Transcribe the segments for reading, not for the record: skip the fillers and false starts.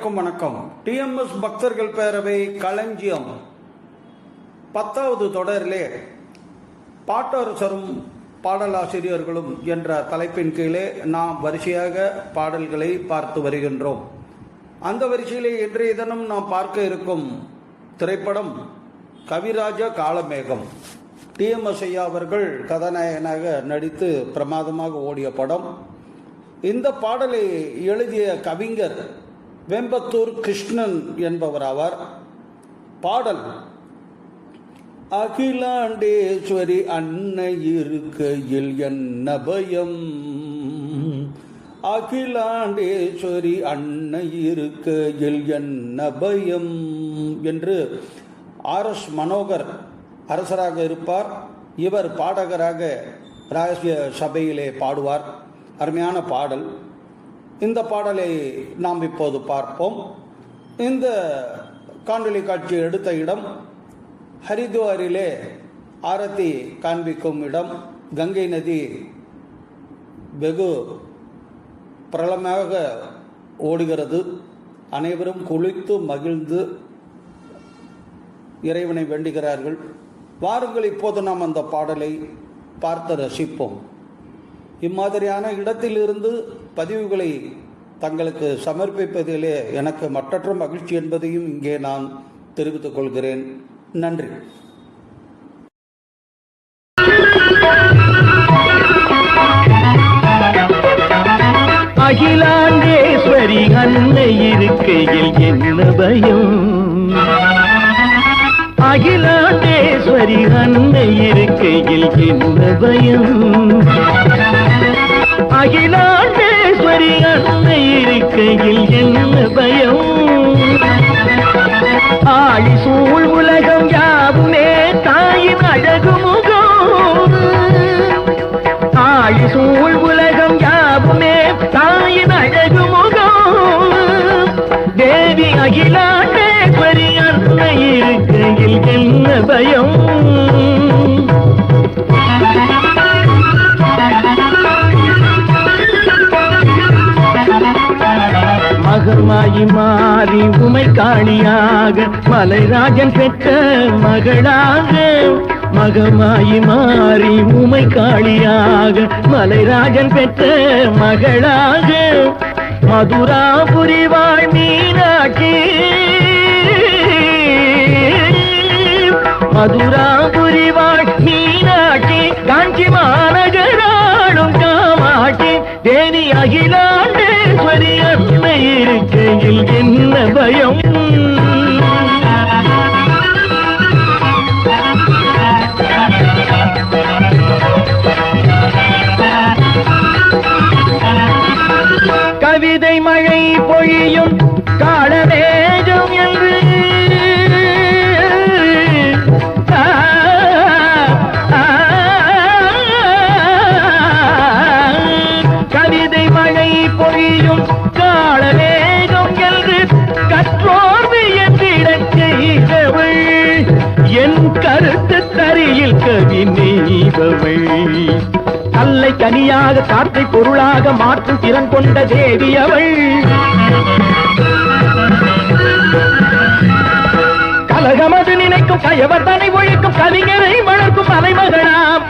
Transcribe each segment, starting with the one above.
அனைவருக்கும் வணக்கம். டிஎம்எஸ் பக்தர்கள் பேரவை களஞ்சியம் 10வது தொடரிலே பாட்டரசரும் பாடலாசிரியர்களும் என்ற தலைப்பின் கீழே நாம் வரிசையாக பாடல்களை பார்த்து வருகின்றோம். அந்த வரிசையிலே இன்றைய தினம் நாம் பார்க்க இருக்கும் திரைப்படம் கவிராஜ காலமேகம். டிஎம்எஸ் ஐயா அவர்கள் கதாநாயகனாக நடித்து பிரமாதமாக ஓடிய படம். இந்த பாடலை எழுதிய கவிஞர் வெம்பத்தூர் கிருஷ்ணன் என்பவர் ஆவார். பாடல் அகிலாண்டேஸ்வரி அன்னை இருக்கையில் என்ன பயம், அகிலாண்டேஸ்வரி அன்னை இருக்கையில் என்ன பயம் என்று ஆர்.எஸ். மனோகர் அரசராக இருப்பார். இவர் பாடகராக ராஜ்ய சபையிலே பாடுவார். அருமையான பாடல். இந்த பாடலை நாம் இப்போது பார்ப்போம். இந்த காணொளி காட்சி எடுத்த இடம் ஹரித்வாரிலே ஆரத்தி காண்பிக்கும் இடம். கங்கை நதி வெகு பிரபலமாக ஓடுகிறது. அனைவரும் குளித்து மகிழ்ந்து இறைவனை வேண்டுகிறார்கள். வாருங்கள், இப்போது நாம் அந்த பாடலை பார்த்து ரசிப்போம். இம்மாதிரியான இடத்திலிருந்து பதிவுகளை தங்களுக்கு சமர்ப்பிப்பதிலே எனக்கு மற்றற்ற மகிழ்ச்சி என்பதையும் இங்கே நான் தெரிவித்துக் கொள்கிறேன். நன்றி. அகிலாண்டேஸ்வரி அன்னை இருக்கையில் என்ன பயம், அகிலாண்டேஸ்வரி அன்னை இருக்கையில் என்ன பயம், அகிலாண்டேஸ்வரி அன்னை இருக்கையில் என்ன பயம், ஆழி சூழ் உலகம் யாவுமே தாயின் அழகு முகம், ஆழி சூழ் உலகம் யாவுமே தாயின் அழகு முகம், தேவி அகிலாண்டேஸ்வரி அன்னை இருக்கையில் என்ன பயம். மகமாயி மாறி உமை காளியாக மலைராஜன் பெற்ற மகளாக, மகமாயி மாறி உமை காளியாக மலைராஜன் பெற்ற மகளாக, மதுராபுரி வாழ் மீனாட்சி, மதுராபுரி வாழ் மீனாட்சி, காஞ்சி மாநகராளும் காமாட்சி, தேவி அகிலாண்டேஸ்வரி அன்னை இருக்கையில் என்ன பயம். கவிதை மழை பொழியும் காலமேகம் என்று கவிதை மழை பொழியும் காலமேகம் என்று கற்றோர் வியந்திடச் செய்தவள், என் கருத்து தரியில் கவி நெய்பவள், கல்லை கனியாக காற்றை பொருளாக மாற்றும் திறன் கொண்ட தேவி அவள், கலகமது நினைக்கும் கயவர் தனை ஒழிக்கும் கவிஞரை வளர்க்கும் அலைமகளாம்,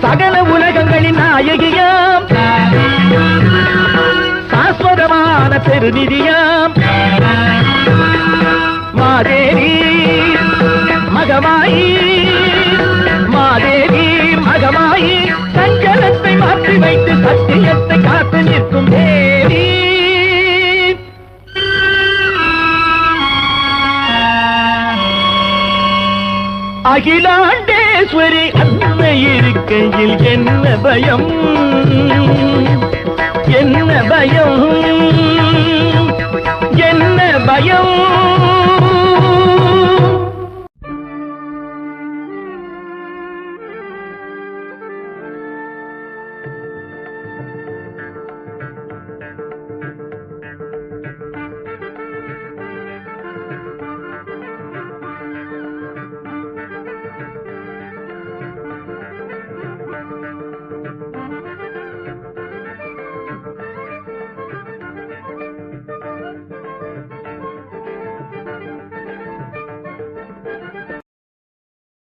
சகல உலகங்களின் நாயகியாம், சாஸ்வதமான பெருநிதியாம், மாதேவி மகமாயி, மாதேவி மகமாயி, சஞ்சலத்தை மாற்றி வைத்து சத்தியத்தை காத்து நிற்கும் தேவி. அகிலாண்டேஸ்வரி அன்னை இருக்கையில் என்ன பயம், என்ன பயம், என்ன பயம்.